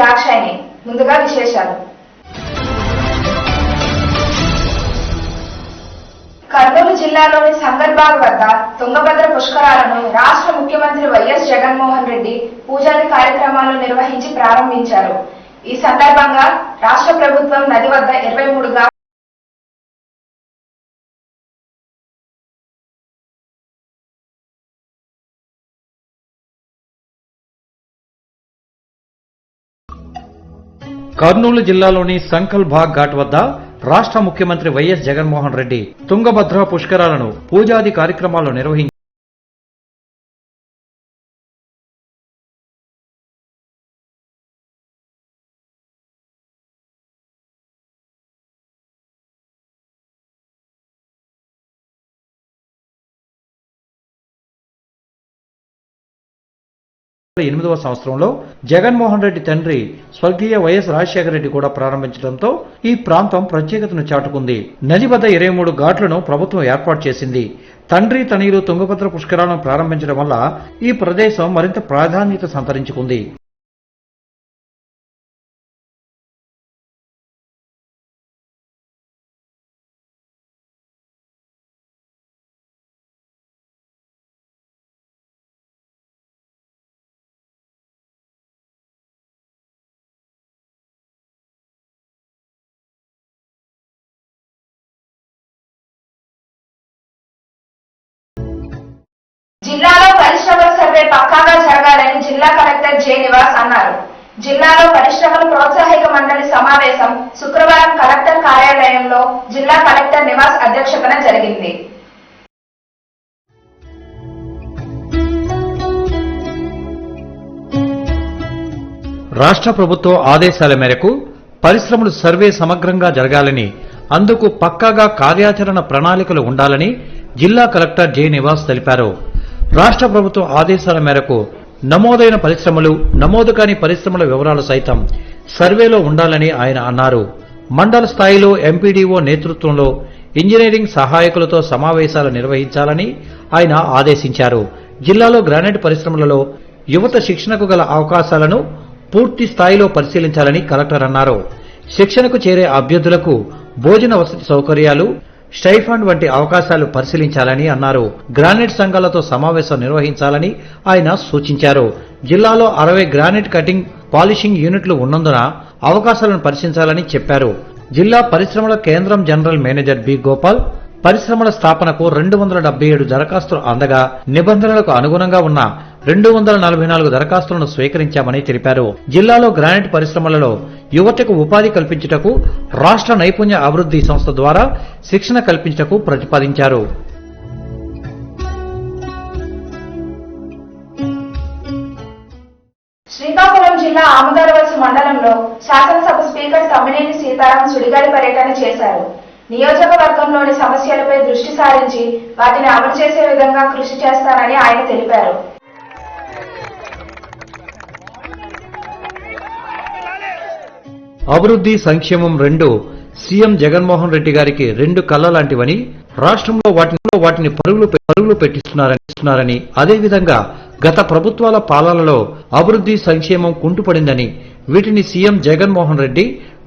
దాక్షాయిని. ముందుగా విశేషాలు. కర్నూలు జిల్లాలోని సంగర్బాగ్ వద్ద తుంగభద్ర పుష్కరాలను రాష్ట్ర ముఖ్యమంత్రి వైఎస్ జగన్మోహన్ రెడ్డి పూజాది కార్యక్రమాలు నిర్వహించి ప్రారంభించారు. ఈ సందర్భంగా రాష్ట్ర ప్రభుత్వం నది వద్ద 23 కర్నూలు జిల్లాలోని సంకల్బాగ్ ఘాట్ వద్ద రాష్ట్ర ముఖ్యమంత్రి వైఎస్ జగన్మోహన్ రెడ్డి తుంగభద్ర పుష్కరాలను పూజాది కార్యక్రమాలు నిర్వహించారు. 8వ సంవత్సరంలో జగన్మోహన్ రెడ్డి తండ్రి స్వర్గీయ వైఎస్ రాజశేఖర రెడ్డి కూడా ప్రారంభించడంతో ఈ ప్రాంతం ప్రత్యేకతను చాటుకుంది. నది వద్ద 23 ఘాట్లను ప్రభుత్వం ఏర్పాటు చేసింది. తండ్రి తనయులు తుంగభద్ర పుష్కరాలను ప్రారంభించడం వల్ల ఈ ప్రదేశం మరింత ప్రాధాన్యత సంతరించుకుంది. జిల్లాలో పరిశ్రమల సర్వే పక్కాగా జరగాలని జిల్లా కలెక్టర్ జె నివాస్ అన్నారు. జిల్లాలో పరిశ్రమల ప్రోత్సాహక మండలి సమావేశం శుక్రవారం కలెక్టర్ కార్యాలయంలో జిల్లా కలెక్టర్ నివాస్ అధ్యక్షతన జరిగింది. రాష్ట్ర ప్రభుత్వ ఆదేశాల మేరకు పరిశ్రమల సర్వే సమగ్రంగా జరగాలని, అందుకు పక్కాగా కార్యాచరణ ప్రణాళికలు ఉండాలని జిల్లా కలెక్టర్ జె నివాస్ తెలిపారు. రాష్ట్ర ప్రభుత్వ ఆదేశాల మేరకు నమోదైన పరిశ్రమలు, నమోదు కాని పరిశ్రమల వివరాలు సైతం సర్వేలో ఉండాలని ఆయన అన్నారు. మండల స్థాయిలో ఎంపీడీఓ నేతృత్వంలో ఇంజనీరింగ్ సహాయకులతో సమావేశాలు నిర్వహించాలని ఆయన ఆదేశించారు. జిల్లాలో గ్రానైట్ పరిశ్రమలలో యువత శిక్షణకు గల అవకాశాలను పూర్తి స్థాయిలో పరిశీలించాలని కలెక్టర్ అన్నారు. శిక్షణకు చేరే అభ్యర్థులకు భోజన వసతి సౌకర్యాలు, స్టైఫండ్ వంటి అవకాశాలు పరిశీలించాలని అన్నారు. గ్రానైట్ సంఘాలతో సమావేశం నిర్వహించాలని ఆయన సూచించారు. జిల్లాలో 60 గ్రానైట్ కటింగ్, పాలిషింగ్ యూనిట్లు ఉన్నందున అవకాశాలను పరిశీలించాలని చెప్పారు. జిల్లా పరిశ్రమల కేంద్రం జనరల్ మేనేజర్ బి గోపాల్ పరిశ్రమల స్థాపనకు 277 దరఖాస్తులు అందగా నిబంధనలకు అనుగుణంగా ఉన్న 244 దరఖాస్తులను స్వీకరించామని తెలిపారు. జిల్లాలో గ్రానైట్ పరిశ్రమలలో యువతకు ఉపాధి కల్పించుటకు రాష్ట్ర నైపుణ్య అభివృద్ధి సంస్థ ద్వారా శిక్షణ కల్పించుటకు ప్రతిపాదించారు. శ్రీకాకుళం జిల్లా ఆమదాలవలస మండలంలో శాసనసభ స్పీకర్ తమ్మినేని సీతారాం సుడిగాలి పర్యటన చేశారు. నియోజకవర్గంలోని సమస్యలపై దృష్టి సారించి వాటిని అమలు చేసే విధంగా కృషి చేస్తారని ఆయన తెలిపారు. అభివృద్ధి, సంక్షేమం రెండు సీఎం జగన్మోహన్ రెడ్డి గారికి 2 కళ్ళ లాంటివని, రాష్ట్రంలో వాటిని పరుగులు పెట్టిస్తున్నారని, అదేవిధంగా గత ప్రభుత్వాల పాలనలో అభివృద్ధి, సంక్షేమం కుంటుపడిందని, వీటిని సీఎం జగన్మోహన్ రెడ్డి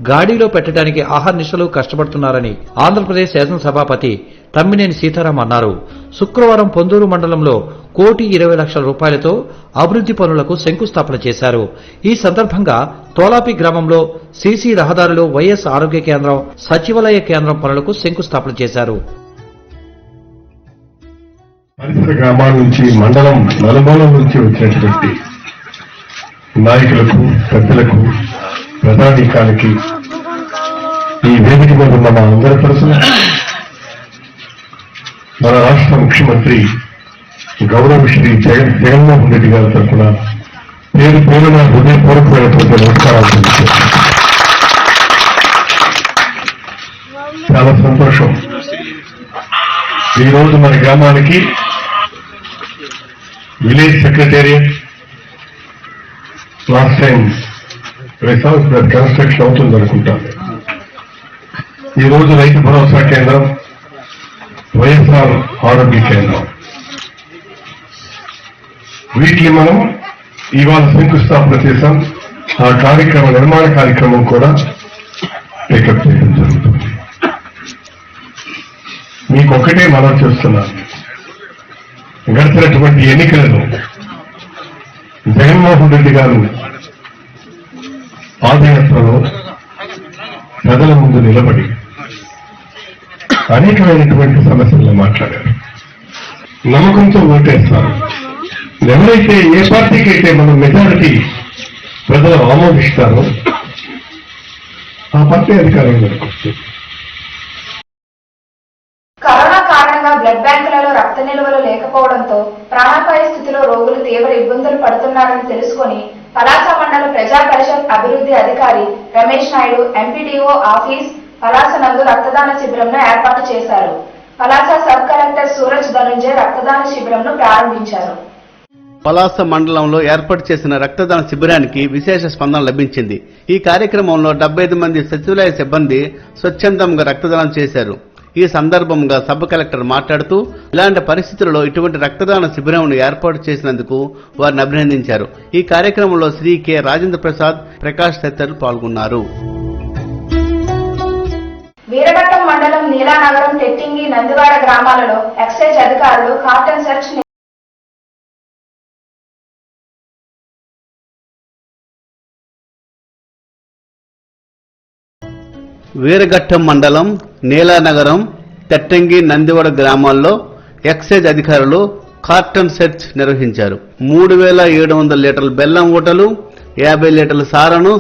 గాడిలో పెట్టడానికి ఆహర్నిశలు కష్టపడుతున్నారని ఆంధ్రప్రదేశ్ శాసనసభాపతి తమ్మినేని సీతారాం అన్నారు. శుక్రవారం పొందూరు మండలంలో 1,20,00,000 రూపాయలతో అభివృద్ధి పనులకు శంకుస్థాపన చేశారు. ఈ సందర్భంగా తోలాపి గ్రామంలో సీసీ రహదారులు, వైఎస్ ఆరోగ్య కేంద్రం, సచివాలయ కేంద్రం పనులకు శంకుస్థాపన చేశారు. పరిసర గ్రామాల నుంచి, మండలం నలుమూలల నుంచి వచ్చినటువంటి నాయకులకు, పెద్దలకు, ప్రధానికానికి, ఈ వేదిక మీద ఉన్న మా అందరి తరఫున మన రాష్ట్ర ముఖ్యమంత్రి గౌరవ శ్రీ జగన్మోహన్ రెడ్డి గారి తరఫున పేరున హృదయపూర్వకమైనటువంటి నమస్కారాలు. చాలా సంతోషం. ఈరోజు మన గ్రామానికి village secretariat last time resort construction అవుతుంది అనుకుంటాను. ఈరోజు రైతు భరోసా కేంద్రం, వైఎస్ఆర్ ఆరోగ్య కేంద్రం, వీటిని మనం ఇవాళ శంకుస్థాపన చేశాం. ఆ నిర్మాణ కార్యక్రమం కూడా టేకప్ చేయడం జరుగుతుంది. మీకు ఒకటే మనం చేస్తున్నాను, గడిచినటువంటి ఎన్నికలను జగన్మోహన్ రెడ్డి గారు పాదయాత్రలో ప్రజల ముందు నిలబడి అనేకమైనటువంటి సమస్యలను మాట్లాడారు. నమ్మకంతో ఓటేస్తారు. ఎవరైతే ఏ పార్టీకి అయితే మనం మెజారిటీ ప్రజలు ఆమోదిస్తారో ఆ పార్టీ అధికారంలోకి వస్తుంది. కరోనా కారణంగా బ్లడ్ బ్యాంకులలో రక్త నిల్వలు లేకపోవడంతో ప్రాణాపాయ స్థితిలో రోగులు తీవ్ర ఇబ్బందులు పడుతున్నారని తెలుసుకుని పలాస మండల ప్రజా పరిషత్ అభివృద్ధి అధికారి రమేష్ నాయుడు ఎంపీడీఓ ఆఫీస్ పలాస నందు రక్తదాన శిబిరంను ఏర్పాటు చేశారు. పలాస సబ్ కలెక్టర్ సూరజ్ ధనుంజయ్ రక్తదాన శిబిరంను ప్రారంభించారు. పలాస మండలంలో ఏర్పాటు చేసిన రక్తదాన శిబిరానికి విశేష స్పందన లభించింది. ఈ కార్యక్రమంలో 75 మంది సచివాలయ సిబ్బంది స్వచ్ఛందంగా రక్తదానం చేశారు. ఈ సందర్భంగా సబ్ కలెక్టర్ మాట్లాడుతూ ఇలాంటి పరిస్థితుల్లో ఇటువంటి రక్తదాన శిబిరంను ఏర్పాటు చేసినందుకు వారిని అభినందించారు. ఈ కార్యక్రమంలో శ్రీ కె రాజేంద్ర ప్రసాద్, ప్రకాష్ తదితరులు పాల్గొన్నారు. వీరఘట్టం మండలం నీలానగరం, టెట్టింగి, నందివాడ గ్రామాలలో ఎక్సైజ్ అధికారులు కార్టన్ సెర్చ్ వీరఘట్టం మండలం నీలానగరం, తెట్టంగి, నందివాడ గ్రామాల్లో ఎక్సైజ్ అధికారులు కార్టన్ సెర్చ్ నిర్వహించారు. 3700 లీటర్ల బెల్లం ఊటలు, 50 లీటర్ల సారను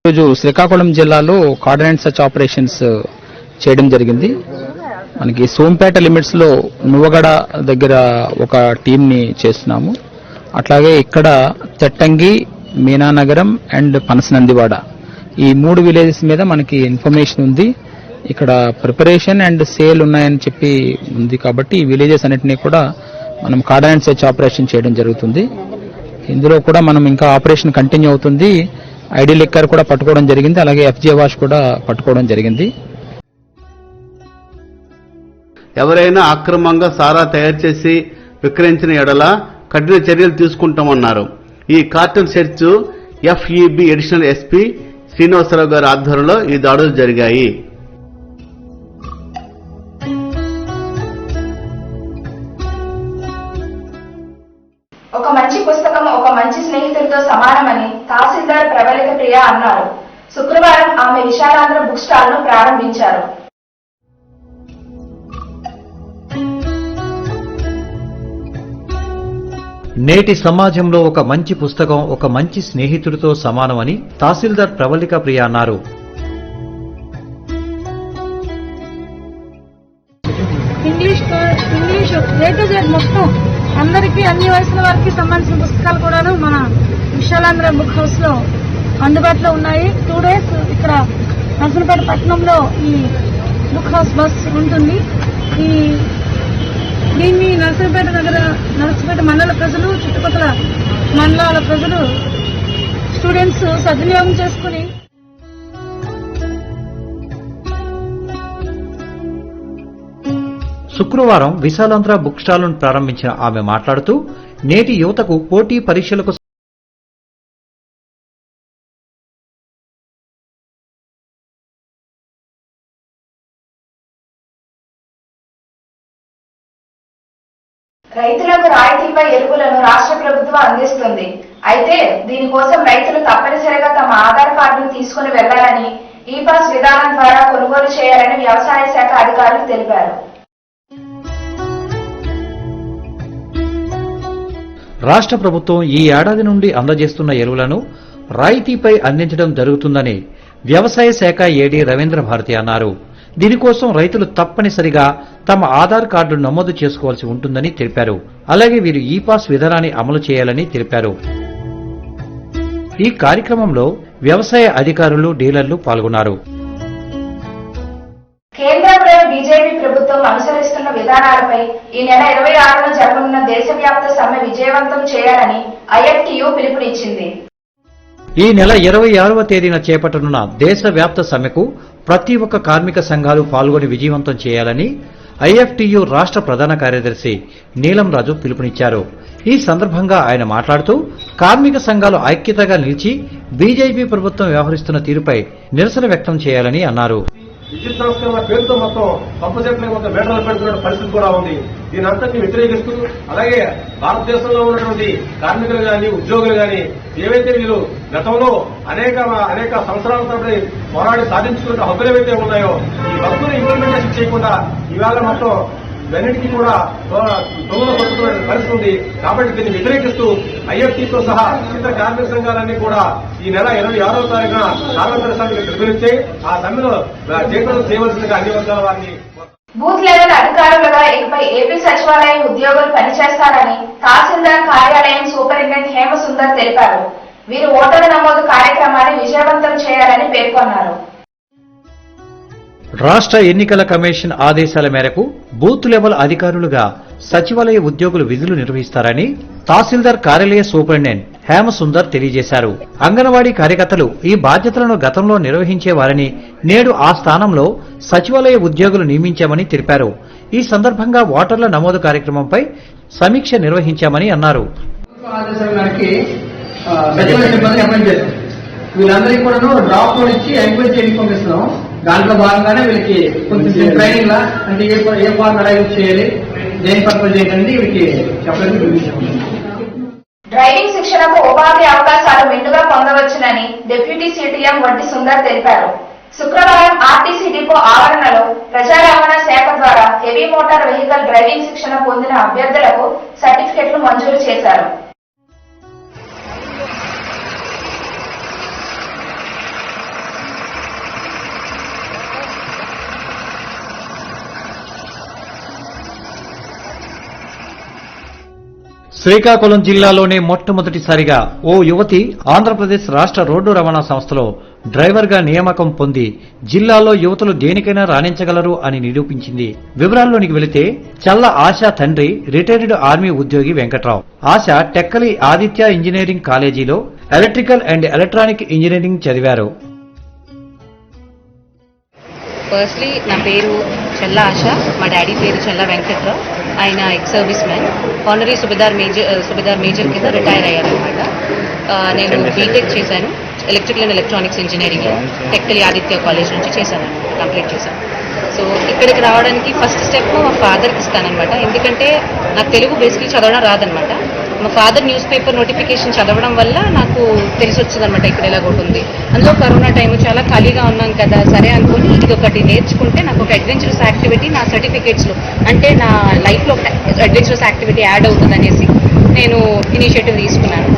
ఈరోజు శ్రీకాకుళం జిల్లాలో కార్డినెంట్ సర్చ్ ఆపరేషన్స్ చేయడం జరిగింది. మనకి సోంపేట లిమిట్స్ లో నువ్వగడ దగ్గర ఒక టీం ని చేస్తున్నాము. అట్లాగే ఇక్కడ తెట్టంగి, మీనానగరం అండ్ పనసనందివాడ ఈ 3 విలేజెస్ మీద మనకి ఇన్ఫర్మేషన్ ఉంది. ఇక్కడ ప్రిపరేషన్ అండ్ సేల్ ఉన్నాయని చెప్పి ఉంది. కాబట్టి ఈ విలేజెస్ అన్నిటినీ కూడా మనం కార్డినెంట్ సర్చ్ ఆపరేషన్ చేయడం జరుగుతుంది. ఇందులో కూడా మనం ఇంకా ఆపరేషన్ కంటిన్యూ అవుతుంది. ఐడి లిక్కర్ కూడా పట్టుకోవడం జరిగింది. అలాగే ఎఫ్జే వాష్ కూడా పట్టుకోవడం జరిగింది. ఎవరైనా అక్రమంగా సారా తయారు చేసి విక్రయించిన ఎడల కఠిన చర్యలు తీసుకుంటామన్నారు. ఈ కార్టన్ సెర్చ్ ఎఫ్ఈబి అడిషనల్ ఎస్పీ శ్రీనివాసరావు గారి ఆధ్వర్యంలో ఈ దాడులు జరిగాయి. ఒక మంచి పుస్తకం ఒక మంచి స్నేహితుడితో సమానమని తహసీల్దార్ ప్రవళిక ప్రియ అన్నారు. శుక్రవారం ఆమె విశాలాంధ్ర బుక్ స్టాల్ ను ప్రారంభించారు. నేటి సమాజంలో ఒక మంచి పుస్తకం ఒక మంచి స్నేహితుడితో సమానమని తహసీల్దార్ ప్రవళిక ప్రియ అన్నారు. ఇంగ్లీష్ ఏ టు జెడ్ మొత్తం అందరికీ అన్ని వయసుల వారికి సంబంధించిన పుస్తకాలు కూడాను మన విశాలాంధ్ర బుక్ హౌస్ లో అందుబాటులో ఉన్నాయి. 2 days ఇక్కడ నర్సంపేట పట్టణంలో ఈ బుక్ హౌస్ బస్ ఉంటుంది. దీన్ని నర్సంపేట మండల ప్రజలు, చుట్టుపక్కల మండలాల ప్రజలు, స్టూడెంట్స్ సద్వినియోగం చేసుకుని శుక్రవారం విశాలాంధ్ర బుక్ స్టాల్ను ప్రారంభించిన ఆమె మాట్లాడుతూ నేటి యువతకు పోటీ పరీక్షలకు రైతులకు రాయితీపై ఎరువులను రాష్ట్ర ప్రభుత్వం అందిస్తుంది. అయితే దీనికోసం రైతులు తప్పనిసరిగా తమ ఆధార్ కార్డును తీసుకుని వెళ్లాలని, ఈ పాస్ విధానం ద్వారా కొనుగోలు చేయాలని వ్యవసాయ శాఖ అధికారులు తెలిపారు. రాష్ట్ర ప్రభుత్వం ఈ ఏడాది నుండి అందజేస్తున్న ఎరువులను రాయితీపై అందించడం జరుగుతుందని వ్యవసాయ శాఖ ఏడీ రవీంద్ర భారతి అన్నారు. దీనికోసం రైతులు తప్పనిసరిగా తమ ఆధార్ కార్డు నమోదు చేసుకోవాల్సి ఉంటుందని తెలిపారు. అలాగే వీరు ఈ పాస్ విధానాన్ని అమలు చేయాలని తెలిపారు. ఈ కార్యక్రమంలో వ్యవసాయ అధికారులు, డీలర్లు పాల్గొన్నారు. కేంద్రంలో బీజేపీ ప్రభుత్వం అనుసరిస్తున్న విధానాలపై ఈ నెల 26న జరగనున్న దేశవ్యాప్త సమ్మె విజయవంతం చేయాలని ఐఎఫ్టీయూ పిలుపునిచ్చింది. ఈ నెల 26వ తేదీన చేపట్టనున్న దేశవ్యాప్త సమ్మెకు ప్రతి ఒక్క కార్మిక సంఘాలు పాల్గొని విజయవంతం చేయాలని ఐఎఫ్టియు రాష్ట్ర ప్రధాన కార్యదర్శి నీలం రాజు పిలుపునిచ్చారు. ఈ సందర్భంగా ఆయన మాట్లాడుతూ కార్మిక సంఘాలు ఐక్యతగా నిలిచి బీజేపీ ప్రభుత్వం వ్యవహరిస్తున్న తీరుపై నిరసన వ్యక్తం చేయాలని అన్నారు. విద్యుత్ సంస్కరణ పేరుతో మొత్తం పంపు సెట్లకు మొత్తం మీటర్లు పెడుతున్న పరిస్థితి కూడా ఉంది. దీని అంతటిని వ్యతిరేకిస్తూ అలాగే భారతదేశంలో ఉన్నటువంటి కార్మికులు గాని ఉద్యోగులు గాని ఏవైతే వీళ్ళు గతంలో అనేక సంవత్సరాల తరబడి పోరాడి సాధించుకున్న హక్కులు ఏవైతే ఉన్నాయో ఈ హక్కులు ఇంప్లిమెంటేషన్ చేయకుండా ఇవాళ మొత్తం ఇవన్నిటికీ కూడా దొంగలు పడుతున్న పరిస్థితి ఉంది. కాబట్టి దీన్ని వ్యతిరేకిస్తూ ఐఎఫ్టీతో సహా ఇతర కార్మిక సంఘాలన్నీ కూడా ఈ నెల 26వ తారీఖున కార్మిక సంఘానికి పిలుపునిచ్చి ఆ సమ్మెలో జయప్రదం చేయవలసిందిగా అన్ని వర్గాల వారిని బూత్ లెవెల్ అధికారులుగా ఇకపై ఏపీ సచివాలయం ఉద్యోగులు పనిచేస్తారని తహసీల్దార్ కార్యాలయం సూపరింటెండెంట్ హేమసుందర్ తెలిపారు. వీరు ఓటరు నమోదు కార్యక్రమాన్ని విజయవంతం చేయాలని పేర్కొన్నారు. రాష్ట్ర ఎన్నికల కమిషన్ ఆదేశాల మేరకు బూత్ లెవెల్ అధికారులుగా సచివాలయ ఉద్యోగులు విధులు నిర్వహిస్తారని తహసీల్దార్ కార్యాలయ సూపరింటెండెంట్ హేమసుందర్ తెలియజేశారు. అంగన్వాడీ కార్యకర్తలు ఈ బాధ్యతలను గతంలో నిర్వహించేవారని నేడు ఆ స్థానంలో సచివాలయ ఉద్యోగులు నియమించామని తెలిపారు. ఈ సందర్భంగా ఓటర్ల నమోదు కార్యక్రమంపై సమీక్ష నిర్వహించామని అన్నారు. వీళ్ళందరికీ కూడా డ్రాప్ లోన్ ఇచ్చి ఎంక్వైరీ చేయడానికి పంపిస్తున్నాం. దాంట్లో భాగంగానే వీళ్ళకి కొంచెం ట్రైనింగ్ లా అంటే ఏ ఫార్మ్ ఎలా యూజ్ చేయాలి, దేని పర్పస్ చేయాలంటే వీళ్ళకి చెప్పడానికి చూపించాము. డ్రైవింగ్ శిక్షణకు ఉపాధి అవకాశాలు మెండుగా పొందవచ్చునని డిప్యూటీ సిటిఎం వడ్డీ సుందర్ తెలిపారు. శుక్రవారం ఆర్టీసీ డిపో ఆవరణలో ప్రజా రవాణా శాఖ ద్వారా హెవీ మోటార్ వెహికల్ డ్రైవింగ్ శిక్షణ పొందిన అభ్యర్థులకు సర్టిఫికెట్లు మంజూరు చేశారు. శ్రీకాకుళం జిల్లాలోనే మొట్టమొదటిసారిగా ఓ యువతి ఆంధ్రప్రదేశ్ రాష్ట్ర రోడ్డు రవాణా సంస్థలో డ్రైవర్గా నియామకం పొంది జిల్లాలో యువతులు దేనికైనా రాణించగలరు అని నిరూపించింది. వివరాల్లోనికి వెళితే చల్ల ఆశ తండ్రి రిటైర్డ్ ఆర్మీ ఉద్యోగి వెంకట్రావు. ఆశ టెక్కలి ఆదిత్య ఇంజనీరింగ్ కాలేజీలో ఎలక్ట్రికల్ అండ్ ఎలక్ట్రానిక్ ఇంజనీరింగ్ చదివారు. ఫస్ట్లీ నా పేరు చల్ల ఆశ, మా డాడీ పేరు చల్ల వెంకట్రావు. ఆయన ex service man, honorary subedar major కింద రిటైర్ అయ్యారనమాట. నేను బీటెక్ చేశాను electrical and electronics engineering Tekkali Aditya college నుంచి చేశాను, కంప్లీట్ చేశాను. సో ఇక్కడికి రావడానికి ఫస్ట్ స్టెప్ మా ఫాదర్కి ఇస్తానమాట. ఎందుకంటే నాకు తెలుగు బేసిక్లీ చదవడం రాదనమాట. మా ఫాదర్ న్యూస్ పేపర్ నోటిఫికేషన్ చదవడం వల్ల నాకు తెలిసి వచ్చిందనమాట ఇక్కడ ఇలా ఒకటి ఉంది. అందులో కరోనా టైం చాలా ఖాళీగా ఉన్నాం కదా, సరే అనుకుని ఇది ఒకటి నేర్చుకుంటే నాకు ఒక అడ్వెంచరస్ యాక్టివిటీ నా సర్టిఫికేట్స్లో అంటే నా లైఫ్లో ఒక అడ్వెంచరస్ యాక్టివిటీ యాడ్ అవుతుంది అనేసి నేను ఇనిషియేటివ్ తీసుకున్నాను.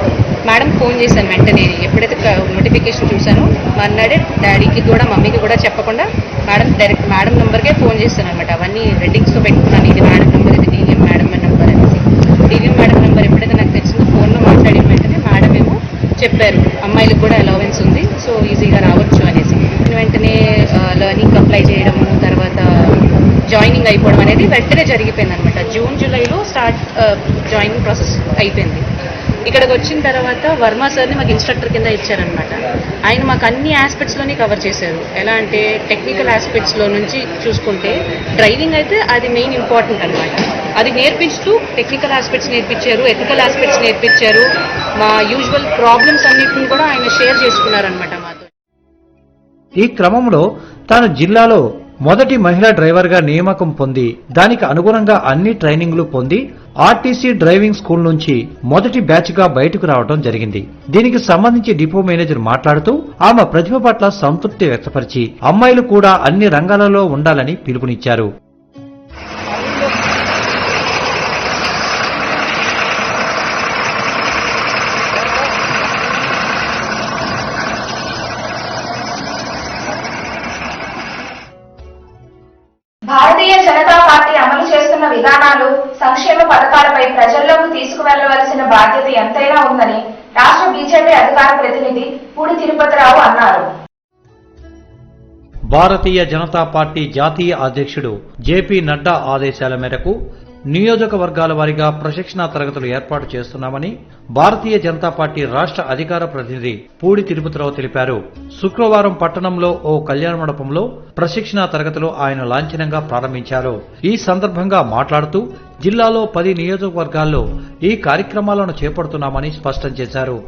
మేడం ఫోన్ చేశాను వెంటనే, ఎప్పుడైతే నోటిఫికేషన్ చూశానో మర్నాడే డాడీకి కూడా మమ్మీకి కూడా చెప్పకుండా డైరెక్ట్ మేడం నెంబర్కే ఫోన్ చేశాను అనమాట. అవన్నీ రెడ్డింగ్స్తో పెట్టుకున్నాను, ఇది మేడం నెంబర్, ఇది డీఎం మేడం నెంబర్ అనేసి. డీఎం మేడం నెంబర్ ఎప్పుడైతే నాకు తెలిసిందో ఫోన్లో మాట్లాడిన వెంటనే మేడం ఏమో చెప్పారు అమ్మాయిలకు కూడా అలవెన్స్ ఉంది, సో ఈజీగా రావచ్చు అనేసి. వెంటనే లర్నింగ్ అప్లై చేయడము, తర్వాత జాయినింగ్ అయిపోవడం అనేది వెంటనే జరిగిపోయింది అనమాట. జూన్ జూలైలో జాయినింగ్ ప్రాసెస్ అయిపోయింది. ఇక్కడికి వచ్చిన తర్వాత వర్మ సార్ని మాకు ఇన్స్ట్రక్టర్ కింద ఇచ్చారనమాట. ఆయన మాకు అన్ని ఆస్పెక్ట్స్లోనే కవర్ చేశారు. ఎలా అంటే టెక్నికల్ ఆస్పెక్ట్స్లో నుంచి చూసుకుంటే డ్రైవింగ్ అయితే అది మెయిన్ ఇంపార్టెంట్ అనమాట. అది నేర్పిస్తూ టెక్నికల్ ఆస్పెక్ట్స్ నేర్పించారు, ఎథికల్ ఆస్పెక్ట్స్ నేర్పించారు. మా యూజువల్ ప్రాబ్లమ్స్ అన్నిటిని కూడా ఆయన షేర్ చేసుకున్నారనమాట మాతో. ఈ క్రమంలో తాను జిల్లాలో మొదటి మహిళా డ్రైవర్గా నియామకం పొంది దానికి అనుగుణంగా అన్ని ట్రైనింగ్లు పొంది ఆర్టీసీ డ్రైవింగ్ స్కూల్ నుంచి మొదటి బ్యాచ్ గా బయటకు రావడం జరిగింది. దీనికి సంబంధించి డిపో మేనేజర్ మాట్లాడుతూ ఆమె ప్రతిభ పట్ల సంతృప్తి వ్యక్తపరిచి అమ్మాయిలు కూడా అన్ని రంగాలలో ఉండాలని పిలుపునిచ్చారు. భారతీయ జనతా పార్టీ అమలు చేస్తున్న విధానాలు, సంక్షేమ పథకాలపై ప్రజల్లోకి తీసుకువెళ్లవలసిన బాధ్యత ఎంతైనా ఉందని రాష్ట్ర బీజేపీ అధికార ప్రతినిధి పూడి తిరుపతిరావు అన్నారు. భారతీయ జనతా పార్టీ జాతీయ అధ్యక్షుడు జేపీ నడ్డా ఆదేశాల మేరకు నియోజకవర్గాల వారీగా ప్రశిక్షణా తరగతులు ఏర్పాటు చేస్తున్నామని భారతీయ జనతా పార్టీ రాష్ట్ర అధికార ప్రతినిధి పూడి తిరుపతిరావు తెలిపారు. శుక్రవారం పట్టణంలో ఓ కళ్యాణ మండపంలో ప్రశిక్షణా తరగతులు ఆయన లాంఛనంగా ప్రారంభించారు. ఈ సందర్భంగా మాట్లాడుతూ జిల్లాలో 10 నియోజకవర్గాల్లో ఈ కార్యక్రమాలను చేపడుతున్నామని స్పష్టం చేశారు.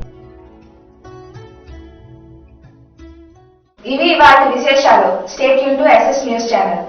ఇవి వాటి విశేషాలు. Stay tune to SS news channel.